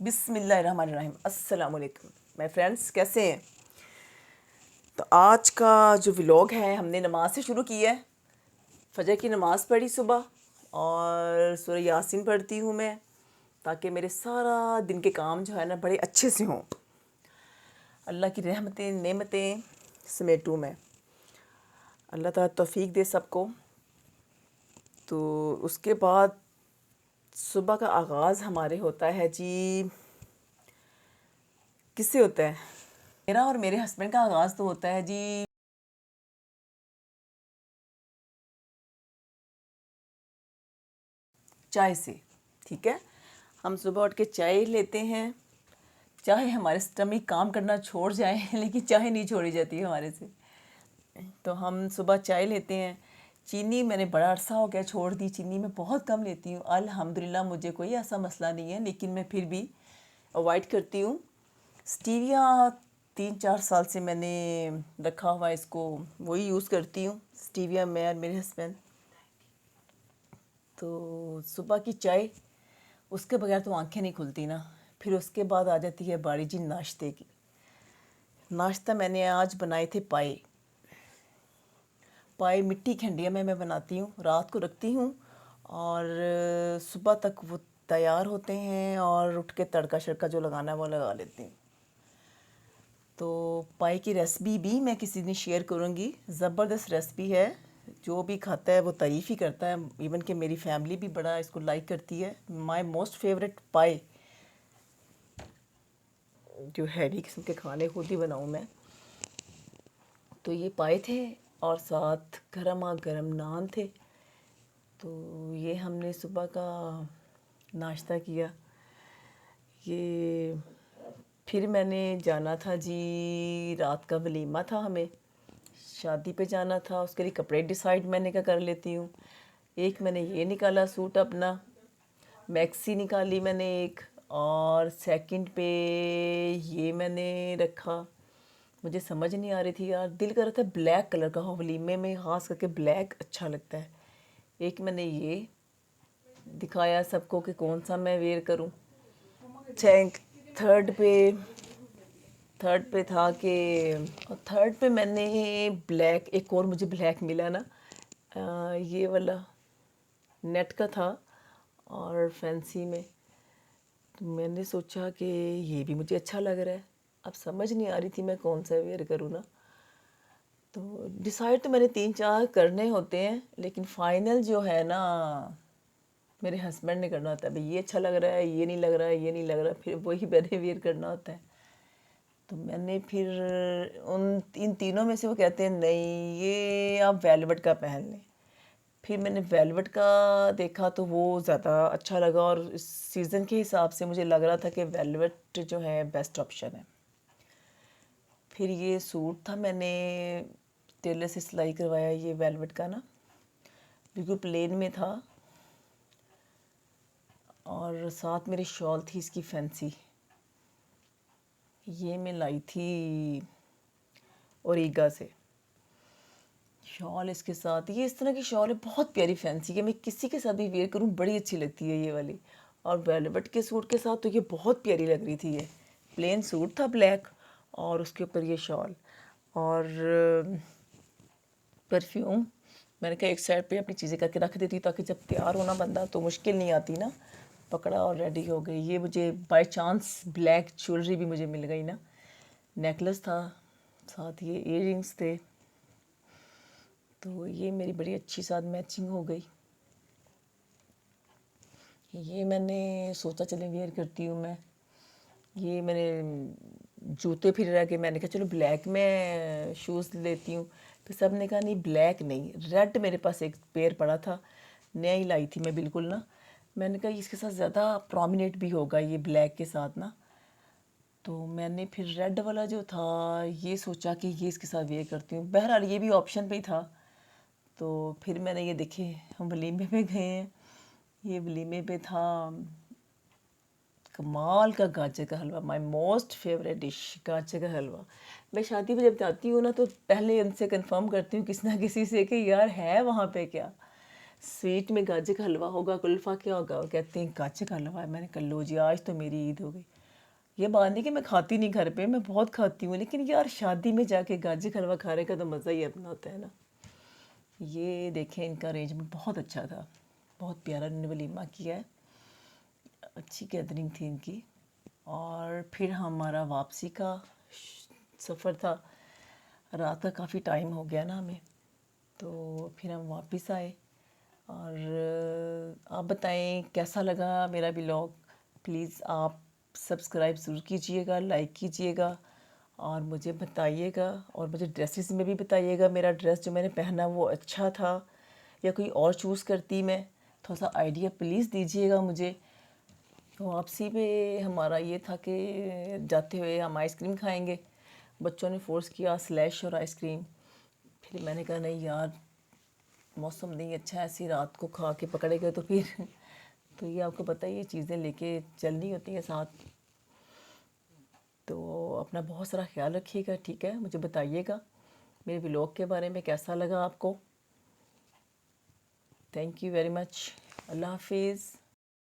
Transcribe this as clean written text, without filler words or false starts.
बिस्मिल्लाहिर्रहमानिर्रहीम। अस्सलाम वालेकुम माय फ्रेंड्स, कैसे हैं? तो आज का जो व्लॉग है हमने नमाज से शुरू की है। फजर की नमाज़ पढ़ी सुबह और सूरह यासीन पढ़ती हूँ मैं, ताकि मेरे सारा दिन के काम जो है ना बड़े अच्छे से हों। अल्लाह की रहमतें नेमतें समेटूँ मैं। अल्लाह ताला तौफीक दे सबको। तो उसके बाद सुबह का आगाज़ हमारे होता है जी, किससे होता है? मेरा और मेरे हस्बैंड का आगाज़ तो होता है जी चाय से। ठीक है, हम सुबह उठ के चाय लेते हैं। चाहे हमारे स्टमक काम करना छोड़ जाए लेकिन चाय नहीं छोड़ी जाती है हमारे से। तो हम सुबह चाय लेते हैं। चीनी मैंने बड़ा अरसा हो गया छोड़ दी, चीनी मैं बहुत कम लेती हूँ अल्हम्दुलिल्लाह। मुझे कोई ऐसा मसला नहीं है, लेकिन मैं फिर भी अवॉइड करती हूँ। स्टीविया 3-4 साल से मैंने रखा हुआ है इसको, वही यूज़ करती हूँ स्टीविया, मैं और मेरे हस्बैंड। तो सुबह की चाय, उसके बगैर तो आंखें नहीं खुलती ना। फिर उसके बाद आ जाती है बारी जी नाश्ते की। नाश्ता मैंने आज बनाए थे पाए। पाए मिट्टी की हंडिया में मैं बनाती हूँ, रात को रखती हूँ और सुबह तक वो तैयार होते हैं और उठ के तड़का शड़का जो लगाना है वो लगा लेती हूँ। तो पाए की रेसिपी भी मैं किसी दिन शेयर करूँगी। ज़बरदस्त रेसिपी है, जो भी खाता है वो तारीफ़ ही करता है। इवन कि मेरी फैमिली भी बड़ा इसको लाइक करती है। माय मोस्ट फेवरेट पाए, जो हैवी किस्म के खाने खुद ही बनाऊँ मैं। तो ये पाए थे और साथ गरमा गरम नान थे। तो ये हमने सुबह का नाश्ता किया। ये फिर मैंने जाना था जी, रात का वलीमा था, हमें शादी पे जाना था। उसके लिए कपड़े डिसाइड मैंने क्या कर लेती हूँ। एक मैंने ये निकाला सूट अपना, मैक्सी निकाली मैंने एक, और सेकंड पे ये मैंने रखा। मुझे समझ नहीं आ रही थी यार, दिल कर रहा था ब्लैक कलर का हो, वलीमे में ख़ास करके ब्लैक अच्छा लगता है। एक मैंने ये दिखाया सबको कि कौन सा मैं वेयर करूं। थैंक थर्ड पे थर्ड पे था कि थर्ड पे मैंने ब्लैक, एक और मुझे ब्लैक मिला ना, ये वाला नेट का था और फैंसी में। तो मैंने सोचा कि ये भी मुझे अच्छा लग रहा है। अब समझ नहीं आ रही थी मैं कौन सा वेयर करूँ ना। तो डिसाइड तो मैंने 3-4 करने होते हैं, लेकिन फ़ाइनल जो है ना मेरे हस्बैंड ने करना होता है। भाई ये अच्छा लग रहा है, ये नहीं लग रहा है, ये नहीं लग रहा, फिर वही मैंने वेयर करना होता है। तो मैंने फिर उन इन तीनों में से वो कहते हैं नहीं ये आप वेलवेट का पहन लें। फिर मैंने वेलवेट का देखा तो वो ज़्यादा अच्छा लगा, और इस सीज़न के हिसाब से मुझे लग रहा था कि वेलवेट जो है बेस्ट ऑप्शन है। फिर ये सूट था, मैंने टेलर से सिलाई करवाया, ये वेलवेट का ना, बिल्कुल प्लेन में था। और साथ मेरी शॉल थी इसकी फैंसी, ये मैं लाई थी ओरिगा से। शॉल इसके साथ, ये इस तरह की शॉल है, बहुत प्यारी फैंसी है, मैं किसी के साथ भी वेयर करूँ बड़ी अच्छी लगती है ये वाली। और वेलवेट के सूट के साथ तो ये बहुत प्यारी लग रही थी। ये प्लेन सूट था ब्लैक, और उसके ऊपर ये शॉल। और परफ्यूम मैंने कहा एक साइड पे अपनी चीज़ें करके रख देती, ताकि जब तैयार होना बंदा तो मुश्किल नहीं आती ना। पकड़ा और रेडी हो गई। ये मुझे बाय चांस ब्लैक ज्वेलरी भी मुझे मिल गई ना, नेकलेस था, साथ ये इयररिंग्स थे। तो ये मेरी बड़ी अच्छी साथ मैचिंग हो गई। ये मैंने सोचा चले वेयर करती हूँ मैं। ये मैंने जूते फिर रह के मैंने कहा चलो ब्लैक में शूज़ लेती हूँ। फिर सब ने कहा नहीं ब्लैक नहीं, रेड मेरे पास एक पेयर पड़ा था, नया ही लाई थी मैं बिल्कुल ना। मैंने कहा इसके साथ ज़्यादा प्रोमिनेंट भी होगा ये ब्लैक के साथ ना। तो मैंने फिर रेड वाला जो था ये सोचा कि ये इसके साथ वेयर करती हूँ। बहरहाल ये भी ऑप्शन पे ही था। तो फिर मैंने ये देखे, हम वलीमे पे गए हैं, ये वलीमे पे था कमाल का गाजर का हलवा, माय मोस्ट फेवरेट डिश गाजर का हलवा। मैं शादी पे जब जाती हूँ ना तो पहले उनसे कंफर्म करती हूँ किसी ना किसी से कि यार है वहाँ पे क्या। स्वीट में गाजर का हलवा होगा, कुल्फ़ा क्या होगा? वो कहते हैं गाजर का हलवा है। मैंने कहा लो जी, आज तो मेरी ईद हो गई। ये बात नहीं कि मैं खाती नहीं घर पे, मैं बहुत खाती हूँ, लेकिन यार शादी में जाके गाजर का हलवा खाने का तो मज़ा ही अपना होता है ना। ये देखें, इनका अरेंजमेंट बहुत अच्छा था, बहुत प्यारा इन्होंने वलीमा किया है, अच्छी गैदरिंग थी इनकी। और फिर हमारा वापसी का सफ़र था। रात का काफ़ी टाइम हो गया ना हमें, तो फिर हम वापस आए। और आप बताएं कैसा लगा मेरा व्लॉग। प्लीज़ आप सब्सक्राइब ज़रूर कीजिएगा, लाइक कीजिएगा और मुझे बताइएगा, और मुझे ड्रेसेस में भी बताइएगा मेरा ड्रेस जो मैंने पहना वो अच्छा था या कोई और चूज़ करती मैं। थोड़ा सा आइडिया प्लीज़ दीजिएगा मुझे। तो वापसी पे हमारा ये था कि जाते हुए हम आइसक्रीम खाएंगे। बच्चों ने फ़ोर्स किया स्लैश और आइसक्रीम। फिर मैंने कहा नहीं यार, मौसम नहीं अच्छा है, ऐसी रात को खा के पकड़े गए तो फिर तो ये आपको पता ही, ये चीज़ें लेके चलनी होती हैं साथ। तो अपना बहुत सारा ख्याल रखिएगा, ठीक है? मुझे बताइएगा मेरे व्लॉग के बारे में कैसा लगा आपको। Thank you very much. अल्लाह हाफिज़।